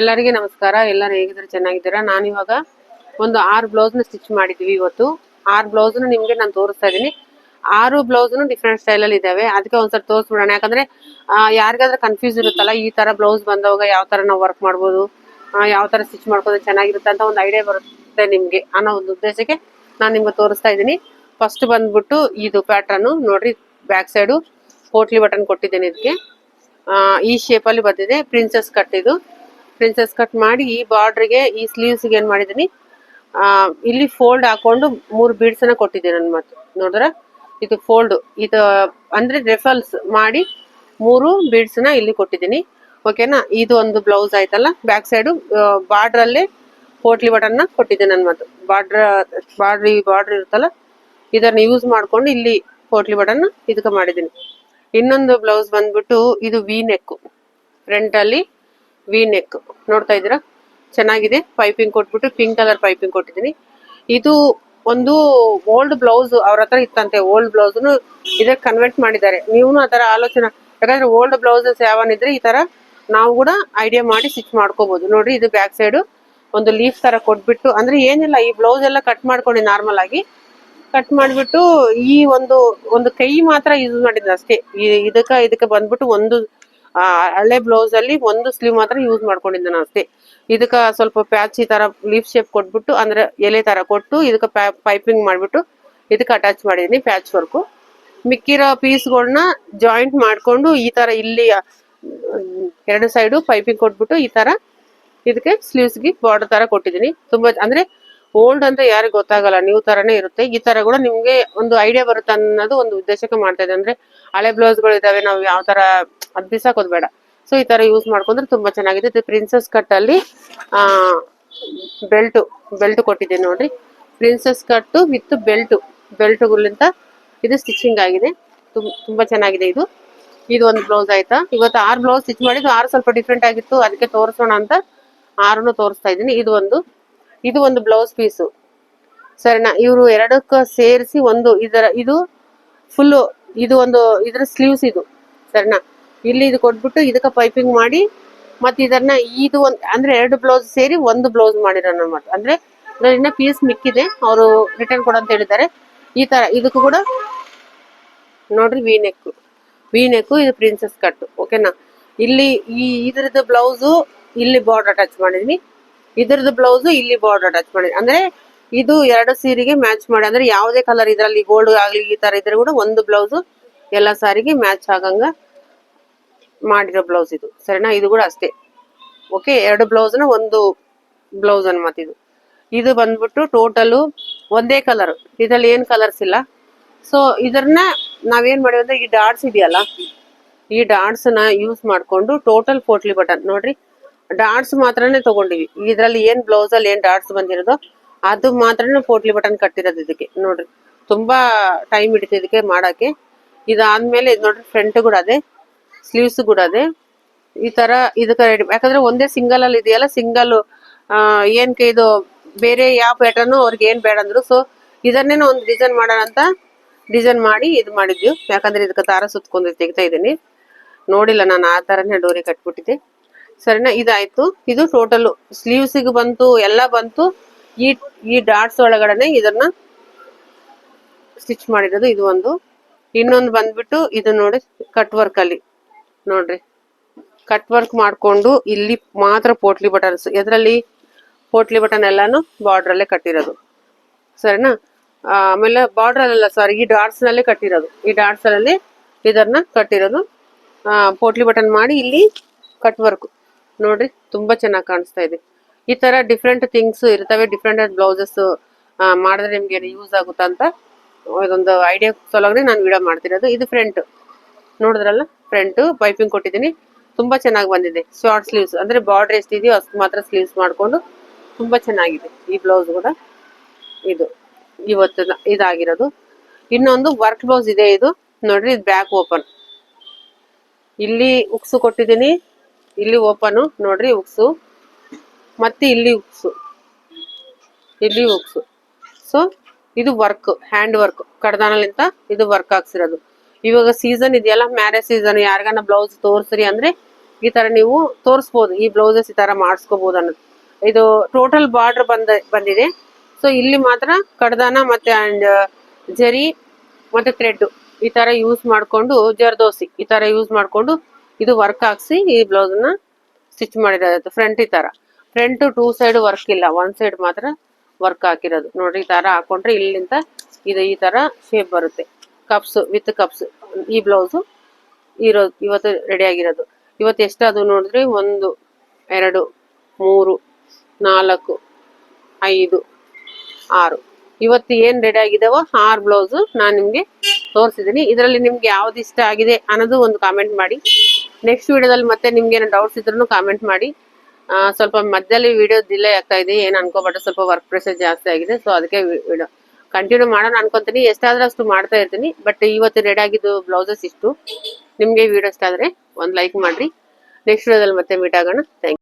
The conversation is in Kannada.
ಎಲ್ಲರಿಗೆ ನಮಸ್ಕಾರ. ಎಲ್ಲರೂ ಹೇಗಿದ್ದಾರೆ? ಚೆನ್ನಾಗಿದ್ದೀರಾ? ನಾನು ಇವಾಗ ಒಂದು 6 ಬ್ಲೌಸ್ ನ ಸ್ಟಿಚ್ ಮಾಡಿದೀವಿ. ಇವತ್ತು 6 ಬ್ಲೌಸ್ ನಿಮ್ಗೆ ನಾನು ತೋರಿಸ್ತಾ ಇದ್ದೀನಿ. 6 ಬ್ಲೌಸ್ ಡಿಫ್ರೆಂಟ್ ಸ್ಟೈಲ್ ಅಲ್ಲಿ ಇದಾವೆ. ಅದಕ್ಕೆ ಒಂದ್ಸಲ ತೋರಿಸ್ಬಿಡೋಣ. ಯಾಕಂದ್ರೆ ಯಾರಿಗಾದ್ರೂ ಕನ್ಫ್ಯೂಸ್ ಇರುತ್ತಲ್ಲ, ಈ ತರ ಬ್ಲೌಸ್ ಬಂದವಾಗ ಯಾವ ತರ ನಾವು ವರ್ಕ್ ಮಾಡ್ಬೋದು, ಯಾವ ತರ ಸ್ಟಿಚ್ ಮಾಡ್ಕೋದ್ರೆ ಚೆನ್ನಾಗಿರುತ್ತೆ ಅಂತ ಒಂದು ಐಡಿಯಾ ಬರುತ್ತೆ ನಿಮ್ಗೆ ಅನ್ನೋ ಒಂದು ಉದ್ದೇಶಕ್ಕೆ ನಾನು ನಿಮ್ಗೆ ತೋರಿಸ್ತಾ ಇದ್ದೀನಿ. ಫಸ್ಟ್ ಬಂದ್ಬಿಟ್ಟು ಇದು ಪ್ಯಾಟರ್ನ್ ನೋಡ್ರಿ. ಬ್ಯಾಕ್ ಸೈಡು ಪೋಟ್ಲಿ ಬಟನ್ ಕೊಟ್ಟಿದ್ದೇನೆ. ಇದಕ್ಕೆ ಈ ಶೇಪ್ ಅಲ್ಲಿ ಬಂದಿದೆ. ಪ್ರಿನ್ಸೆಸ್ ಕಟ್ ಇದು. ಪ್ರಿನ್ಸೆಸ್ ಕಟ್ ಮಾಡಿ ಈ ಬಾರ್ಡ್ರಿಗೆ, ಈ ಸ್ಲೀವ್ಸ್ ಗೆ ಏನ್ ಮಾಡಿದೀನಿ, ಇಲ್ಲಿ ಫೋಲ್ಡ್ ಹಾಕೊಂಡು 3 ಬೀಡ್ಸ್ ಅನ್ನ ಕೊಟ್ಟಿದ್ದೀನಿ ನಾನು. ಮತ್ತೆ ನೋಡಿದ್ರ ಇದು ಫೋಲ್ಡ್, ಇದು ಅಂದ್ರೆ ರೆಫಲ್ಸ್ ಮಾಡಿ 3 ಬೀಡ್ಸ್ ನ ಇಲ್ಲಿ ಕೊಟ್ಟಿದ್ದೀನಿ. ಓಕೆನಾ? ಇದು ಒಂದು ಬ್ಲೌಸ್ ಆಯ್ತಲ್ಲ. ಬ್ಯಾಕ್ ಸೈಡ್ ಬಾರ್ಡರ್ ಅಲ್ಲೇ ಪೋಟ್ಲಿ ಬಟನ್ ನ ಕೊಟ್ಟಿದ್ದೀನಿ ನಾನು. ಮತ್ತೆ ಬಾರ್ಡರ್ ಇರುತ್ತಲ್ಲ, ಇದನ್ನ ಯೂಸ್ ಮಾಡ್ಕೊಂಡು ಇಲ್ಲಿ ಪೋಟ್ಲಿ ಬಟನ್ ಇದಕ್ಕೆ ಮಾಡಿದ್ದೀನಿ. ಇನ್ನೊಂದು ಬ್ಲೌಸ್ ಬಂದ್ಬಿಟ್ಟು ಇದು ವಿ ನೆಕ್, ಫ್ರಂಟ್ ಅಲ್ಲಿ ವಿ ನೆಕ್ ನೋಡ್ತಾ ಇದ್ದೀರಾ, ಚೆನ್ನಾಗಿದೆ. ಪೈಪಿಂಗ್ ಕೊಟ್ಬಿಟ್ಟು ಪಿಂಕ್ ಕಲರ್ ಪೈಪಿಂಗ್ ಕೊಟ್ಟಿದ್ದೀನಿ. ಇದು ಒಂದು ಓಲ್ಡ್ ಬ್ಲೌಸ್ ಅವ್ರ ಹತ್ರ ಇತ್ತಂತೆ. ಓಲ್ಡ್ ಬ್ಲೌಸ್ ಇದಕ್ಕೆ ಕನ್ವರ್ಟ್ ಮಾಡಿದ್ದಾರೆ. ನೀವು ಆ ತರ ಆಲೋಚನೆ, ಯಾಕಂದ್ರೆ ಓಲ್ಡ್ ಬ್ಲೌಸಸ್ ಯಾವನಿದ್ರೆ ಈ ತರ ನಾವು ಕೂಡ ಐಡಿಯಾ ಮಾಡಿ ಸ್ಟಿಚ್ ಮಾಡ್ಕೋಬಹುದು. ನೋಡ್ರಿ, ಇದು ಬ್ಯಾಕ್ ಸೈಡ್ ಒಂದು ಲೀಫ್ ತರ ಕೊಟ್ಬಿಟ್ಟು, ಅಂದ್ರೆ ಏನಿಲ್ಲ, ಈ ಬ್ಲೌಸ್ ಎಲ್ಲ ಕಟ್ ಮಾಡ್ಕೊಂಡು ನಾರ್ಮಲ್ ಆಗಿ ಕಟ್ ಮಾಡ್ಬಿಟ್ಟು ಈ ಒಂದು ಕೈ ಮಾತ್ರ ಯೂಸ್ ಮಾಡಿದ್ದೆ ಅಷ್ಟೇ. ಇದಕ್ಕೆ ಬಂದ್ಬಿಟ್ಟು ಒಂದು ಹಳೆ ಬ್ಲೌಸ್ ಅಲ್ಲಿ ಒಂದು ಸ್ಲೀವ್ ಮಾತ್ರ ಯೂಸ್ ಮಾಡ್ಕೊಂಡಿದ್ದೆ ನಾನು ಅಷ್ಟೇ. ಇದಕ್ಕ ಸ್ವಲ್ಪ ಪ್ಯಾಚ್ ಈ ತರ ಲೀಫ್ ಶೇಪ್ ಕೊಟ್ಬಿಟ್ಟು, ಅಂದ್ರೆ ಎಲೆ ತರ ಕೊಟ್ಟು ಇದಕ್ಕೆ ಪೈಪಿಂಗ್ ಮಾಡ್ಬಿಟ್ಟು ಇದಕ್ಕೆ ಅಟ್ಯಾಚ್ ಮಾಡಿದೀನಿ ಪ್ಯಾಚ್ ವರ್ಕ್. ಮಿಕ್ಕಿರೋ ಪೀಸ್ಗಳನ್ನ ಜಾಯಿಂಟ್ ಮಾಡ್ಕೊಂಡು ಈ ತರ ಇಲ್ಲಿ 2 ಸೈಡು ಪೈಪಿಂಗ್ ಕೊಟ್ಬಿಟ್ಟು ಈ ತರ ಇದಕ್ಕೆ ಸ್ಲೀವ್ಸ್ ಗೆ ಬಾರ್ಡರ್ ತರ ಕೊಟ್ಟಿದ್ದೀನಿ. ತುಂಬಾ ಅಂದ್ರೆ ಓಲ್ಡ್ ಅಂತ ಯಾರಿಗೂ ಗೊತ್ತಾಗಲ್ಲ, ನ್ಯೂ ತರನೇ ಇರುತ್ತೆ. ಈ ತರ ಕೂಡ ನಿಮ್ಗೆ ಒಂದು ಐಡಿಯಾ ಬರುತ್ತೆ ಅನ್ನೋದು ಒಂದು ಉದ್ದೇಶಕ್ಕೆ ಮಾಡ್ತಾ ಇದೆ. ಅಂದ್ರೆ ಹಳೆ ಬ್ಲೌಸ್ ಗಳು ಇದಾವೆ, ನಾವು ಯಾವ ತರ ಅದ್ ಬಿಸಾಕೋದ್ ಬೇಡ. ಸೊ ಈ ತರ ಯೂಸ್ ಮಾಡ್ಕೊಂಡ್ರೆ ತುಂಬಾ ಚೆನ್ನಾಗಿದೆ. ಇದು ಪ್ರಿನ್ಸೆಸ್ ಕಟ್ ಅಲ್ಲಿ ಬೆಲ್ಟ್ ಕೊಟ್ಟಿದ್ದೀನಿ ನೋಡ್ರಿ. ಪ್ರಿನ್ಸೆಸ್ ಕಟ್ ವಿತ್ ಬೆಲ್ಟ್ಗಳಿಂದ ಇದು ಸ್ಟಿಚಿಂಗ್ ಆಗಿದೆ. ತುಂಬಾ ಚೆನ್ನಾಗಿದೆ. ಇದು ಒಂದು ಬ್ಲೌಸ್ ಆಯ್ತಾ. ಇವತ್ತು 6 ಬ್ಲೌಸ್ ಸ್ಟಿಚ್ ಮಾಡಿದ್ದು. 6 ಸ್ವಲ್ಪ ಡಿಫ್ರೆಂಟ್ ಆಗಿತ್ತು, ಅದಕ್ಕೆ ತೋರಿಸೋಣ ಅಂತ 6 ತೋರಿಸ್ತಾ ಇದ್ದೀನಿ. ಇದು ಒಂದು ಬ್ಲೌಸ್ ಪೀಸು, ಸರಿನಾ? ಇವರು ಎರಡಕ್ಕ ಸೇರಿಸಿ ಇದು ಫುಲ್, ಇದು ಒಂದು ಇದ್ರ ಸ್ಲೀವ್ಸ್ ಇದು, ಸರಿನಾ? ಇಲ್ಲಿ ಇದು ಕೊಟ್ಬಿಟ್ಟು ಇದಕ್ಕೆ ಪೈಪಿಂಗ್ ಮಾಡಿ ಮತ್ತೆ ಇದನ್ನ ಇದು ಅಂದ್ರೆ 2 ಬ್ಲೌಸ್ ಸೇರಿ ಒಂದು ಬ್ಲೌಸ್ ಮಾಡಿರೋಣ. ಮತ್ತೆ ಅಂದ್ರೆ ಇನ್ನ ಪೀಸ್ ಮಿಕ್ಕಿದೆ, ಅವರು ರಿಟರ್ನ್ ಕೊಡಂತ ಹೇಳಿದ್ದಾರೆ. ಈ ತರ ಇದಕ್ಕೂ ಕೂಡ ನೋಡ್ರಿ ವಿ ನೆಕ್, ಇದು ಪ್ರಿನ್ಸೆಸ್ ಕಟ್. ಓಕೆನಾ? ಇಲ್ಲಿ ಇದ್ರದ್ದು ಬ್ಲೌಸ್ ಇಲ್ಲಿ ಬಾರ್ಡರ್ ಅಟ್ಯಾಚ್ ಮಾಡಿದೀನಿ, ಇದ್ರದ್ದು ಬ್ಲೌಸ್ ಇಲ್ಲಿ ಬಾರ್ಡರ್ ಅಟ್ಯಾಚ್ ಮಾಡಿದೀನಿ. ಅಂದ್ರೆ ಇದು 2 ಸೀರೆಗೆ ಮ್ಯಾಚ್ ಮಾಡಿ, ಅಂದ್ರೆ ಯಾವುದೇ ಕಲರ್ ಇದ್ರಲ್ಲಿ ಗೋಲ್ಡ್ ಆಗ್ಲಿ ಈ ತರ ಇದ್ರೆ ಕೂಡ ಒಂದು ಬ್ಲೌಸ್ ಎಲ್ಲ ಸಾರಿಗೆ ಮ್ಯಾಚ್ ಆಗಂಗ ಮಾಡಿರೋ ಬ್ಲೌಸ್ ಇದು, ಸರಿನಾ? ಇದು ಕೂಡ ಅಷ್ಟೇ. ಓಕೆ, 2 ಬ್ಲೌಸ್ ನ ಒಂದು ಬ್ಲೌಸ್ ಅನ್ ಮತ್ತೆ ಇದು ಬಂದ್ಬಿಟ್ಟು ಟೋಟಲ್ ಒಂದೇ ಕಲರ್, ಇದ್ರಲ್ಲಿ ಏನ್ ಕಲರ್ಸ್ ಇಲ್ಲ. ಸೊ ಇದನ್ನ ನಾವೇನ್ ಮಾಡಿವಿ ಅಂದ್ರೆ, ಈ ಡಾಟ್ಸ್ ಇದೆಯಲ್ಲ, ಈ ಡಾಟ್ಸ್ ನ ಯೂಸ್ ಮಾಡ್ಕೊಂಡು ಟೋಟಲ್ ಪೋಟ್ಲಿ ಬಟನ್ ನೋಡ್ರಿ, ಡಾಟ್ಸ್ ಮಾತ್ರನೇ ತಗೊಂಡಿವಿ. ಇದ್ರಲ್ಲಿ ಏನ್ ಬ್ಲೌಸ್ ಅಲ್ಲಿ ಏನ್ ಡಾಟ್ಸ್ ಬಂದಿರೋದು ಅದು ಮಾತ್ರನೇ ಪೋಟ್ಲಿ ಬಟನ್ ಕಟ್ಟಿರೋದು ಇದಕ್ಕೆ. ನೋಡ್ರಿ, ತುಂಬಾ ಟೈಮ್ ಹಿಡಿತು ಇದಕ್ಕೆ ಮಾಡಕ್ಕೆ. ಇದಾದ್ಮೇಲೆ ಇದು ನೋಡ್ರಿ, ಫ್ರಂಟ್ ಕೂಡ ಅದೇ, ಸ್ಲೀವ್ಸ್ ಕೂಡ ಅದೇ. ಈ ತರ ಇದಕ್ಕೆ ರೆಡಿ, ಯಾಕಂದ್ರೆ ಒಂದೇ ಸಿಂಗಲ್ ಅಲ್ಲಿ ಇದೆಯಲ್ಲ, ಸಿಂಗಲ್ ಏನ್ಕೆ ಇದು ಬೇರೆ ಯಾವ ಪ್ಯಾಟರ್ನ್ ಅವ್ರಿಗೆ ಏನ್ ಬೇಡ ಅಂದ್ರು. ಸೊ ಇದನ್ನೇನೋ ಒಂದು ಡಿಸೈನ್ ಮಾಡೋಣ ಅಂತ ಡಿಸೈನ್ ಮಾಡಿ ಇದು ಮಾಡಿದ್ವಿ. ಯಾಕಂದ್ರೆ ಇದಕ್ಕೆ ದಾರ ಸುತ್ಕೊಂಡು ತೆಗಿತಾ ಇದ್ದೀನಿ. ನೋಡಿಲ್ಲ ನಾನು, ಆ ತರನೇ ಡೋರಿ ಕಟ್ಬಿಟ್ಟಿದ್ದೆ, ಸರಿನಾ? ಇದಾಯ್ತು. ಇದು ಟೋಟಲ್ ಸ್ಲೀವ್ಸ್ ಗೆ ಬಂತು, ಎಲ್ಲ ಬಂತು. ಈ ಡಾಟ್ಸ್ ಒಳಗಡೆನೆ ಇದನ್ನ ಸ್ಟಿಚ್ ಮಾಡಿರೋದು. ಇದು ಒಂದು. ಇನ್ನೊಂದು ಬಂದ್ಬಿಟ್ಟು ಇದು ನೋಡಿ, ಕಟ್ ವರ್ಕ್ ಅಲ್ಲಿ ನೋಡ್ರಿ, ಕಟ್ ವರ್ಕ್ ಮಾಡ್ಕೊಂಡು ಇಲ್ಲಿ ಮಾತ್ರ ಪೋಟ್ಲಿ ಬಟನ್ಸ್, ಎದ್ರಲ್ಲಿ ಪೋಟ್ಲಿ ಬಟನ್ ಎಲ್ಲಾನು ಬಾರ್ಡರ್ ಅಲ್ಲೇ ಕಟ್ಟಿರೋದು, ಸರಿನಾ? ಆಮೇಲೆ ಬಾರ್ಡರ್ ಅಲ್ಲ, ಸಾರಿ, ಈ ಡಾಟ್ಸ್ ನಲ್ಲೇ ಕಟ್ಟಿರೋದು. ಈ ಡಾಟ್ಸ್ ಅಲ್ಲಿ ಇದನ್ನ ಕಟ್ಟಿರೋದು, ಪೋಟ್ಲಿ ಬಟನ್ ಮಾಡಿ ಇಲ್ಲಿ ಕಟ್ ವರ್ಕ್ ನೋಡ್ರಿ, ತುಂಬಾ ಚೆನ್ನಾಗಿ ಕಾಣಿಸ್ತಾ ಇದೆ. ಈ ತರ ಡಿಫ್ರೆಂಟ್ ಥಿಂಗ್ಸ್ ಇರ್ತವೆ. ಡಿಫ್ರೆಂಟ್ ಬ್ಲೌಸಸ್ ಮಾಡಿದ್ರೆ ನಿಮ್ಗೆ ಯೂಸ್ ಆಗುತ್ತಾ ಅಂತ ಇದೊಂದು ಐಡಿಯಾ ಸಲುವಾಗಿ ನಾನು ವಿಡಿಯೋ ಮಾಡ್ತಿರೋದು. ಇದು ಫ್ರಂಟ್ ನೋಡಿದ್ರಲ್ಲ, ಫ್ರಂಟ್ ಪೈಪಿಂಗ್ ಕೊಟ್ಟಿದ್ದೀನಿ, ತುಂಬಾ ಚೆನ್ನಾಗಿ ಬಂದಿದೆ. ಶಾರ್ಟ್ ಸ್ಲೀವ್ಸ್, ಅಂದ್ರೆ ಬಾರ್ಡರ್ ಎಷ್ಟಿದೆಯೋ ಅಷ್ಟು ಮಾತ್ರ ಸ್ಲೀವ್ಸ್ ಮಾಡ್ಕೊಂಡು ತುಂಬಾ ಚೆನ್ನಾಗಿದೆ. ಈ ಬ್ಲೌಸ್ ಕೂಡ ಇದು ಇವತ್ತು ಇದಾಗಿರೋದು. ಇನ್ನೊಂದು ವರ್ಕ್ ಬ್ಲೌಸ್ ಇದೆ. ಇದು ನೋಡ್ರಿ, ಇದು ಬ್ಯಾಕ್ ಓಪನ್, ಇಲ್ಲಿ ಉಕ್ಸು ಕೊಟ್ಟಿದ್ದೀನಿ, ಇಲ್ಲಿ ಓಪನ್ ನೋಡ್ರಿ ಉಕ್ಸು, ಮತ್ತೆ ಇಲ್ಲಿ ಉಕ್ಸು. ಸೊ ಇದು ವರ್ಕ್, ಹ್ಯಾಂಡ್ ವರ್ಕ್, ಕಡ್ದಾನಲ್ಲಿಂತ ಇದು ವರ್ಕ್ ಹಾಕ್ಸಿರೋದು. ಇವಾಗ ಸೀಸನ್ ಇದೆಯಲ್ಲ, ಮ್ಯಾರೇಜ್ ಸೀಸನ್, ಯಾರಿಗಾನ ಬ್ಲೌಸ್ ತೋರ್ಸ್ರಿ ಅಂದ್ರೆ ಈ ತರ ನೀವು ತೋರಿಸ್ಬೋದು, ಈ ಬ್ಲೌಸಸ್ ಈ ತರ ಮಾಡಿಸ್ಕೋಬಹುದು ಅನ್ನೋದು. ಇದು ಟೋಟಲ್ ಬಾರ್ಡರ್ ಬಂದಿದೆ. ಸೊ ಇಲ್ಲಿ ಮಾತ್ರ ಕಡ್ದಾನ ಮತ್ತೆ ಅಂಡ್ ಜರಿ ಮತ್ತೆ ಥ್ರೆಡ್ ಈ ತರ ಯೂಸ್ ಮಾಡ್ಕೊಂಡು, ಜರ್ದೋಸಿ ಈ ತರ ಯೂಸ್ ಮಾಡ್ಕೊಂಡು ಇದು ವರ್ಕ್ ಹಾಕ್ಸಿ ಈ ಬ್ಲೌಸ್ ನ ಸ್ಟಿಚ್ ಮಾಡಿರೋದು. ಫ್ರಂಟ್ ಈ ತರ, ಫ್ರಂಟ್ 2 ಸೈಡ್ ವರ್ಕ್ ಇಲ್ಲ, 1 ಸೈಡ್ ಮಾತ್ರ ವರ್ಕ್ ಹಾಕಿರೋದು ನೋಡ್ರಿ. ಈ ತರ ಹಾಕೊಂಡ್ರೆ ಇಲ್ಲಿಂದ ಇದು ಈ ತರ ಶೇಪ್ ಬರುತ್ತೆ. ಕಪ್ಸ್ ವಿತ್ ಕಪ್ಸ್ ಈ ಬ್ಲೌಸ್ ಇವತ್ತು ರೆಡಿ ಆಗಿರೋದು. ಇವತ್ತು ಎಷ್ಟಾದ್ರು ನೋಡಿದ್ರೆ 1 2 3 4 5 6 ಇವತ್ತು ಏನ್ ರೆಡಿ ಆಗಿದಾವೋ 6 ಬ್ಲೌಸ್ ನಾನು ನಿಮ್ಗೆ ತೋರಿಸಿದೀನಿ. ಇದರಲ್ಲಿ ನಿಮ್ಗೆ ಯಾವ್ದು ಇಷ್ಟ ಆಗಿದೆ ಅನ್ನೋದು ಒಂದು ಕಾಮೆಂಟ್ ಮಾಡಿ. ನೆಕ್ಸ್ಟ್ ವಿಡಿಯೋದಲ್ಲಿ ಮತ್ತೆ ನಿಮ್ಗೆ ಏನೋ ಡೌಟ್ಸ್ ಇದ್ರೂ ಕಾಮೆಂಟ್ ಮಾಡಿ. ಸ್ವಲ್ಪ ಮಧ್ಯದಲ್ಲಿ ವಿಡಿಯೋ ಡಿಲೇ ಆಗ್ತಾ ಇದೆ, ಏನ್ ಅನ್ಕೋಬೇಡ, ಸ್ವಲ್ಪ ವರ್ಕ್ ಪ್ರೆಷರ್ ಜಾಸ್ತಿ ಆಗಿದೆ. ಸೊ ಅದಕ್ಕೆ ವಿಡಿಯೋ ಕಂಟಿನ್ಯೂ ಮಾಡೋಣ ಅನ್ಕೊಂತೀನಿ. ಎಷ್ಟಾದ್ರೂ ಅಷ್ಟು ಮಾಡ್ತಾ ಇರ್ತೀನಿ. ಬಟ್ ಇವತ್ತು ರೆಡಿ ಆಗಿದ್ದು ಬ್ಲೌಸಸ್ ಇಷ್ಟು. ನಿಮ್ಗೆ ವಿಡಿಯೋ ಇಷ್ಟ ಆದ್ರೆ ಒಂದು ಲೈಕ್ ಮಾಡ್ರಿ. ನೆಕ್ಸ್ಟ್ ವಿಡಿಯೋದಲ್ಲಿ ಮತ್ತೆ ಮೀಟ್ ಆಗೋಣ. Thank you.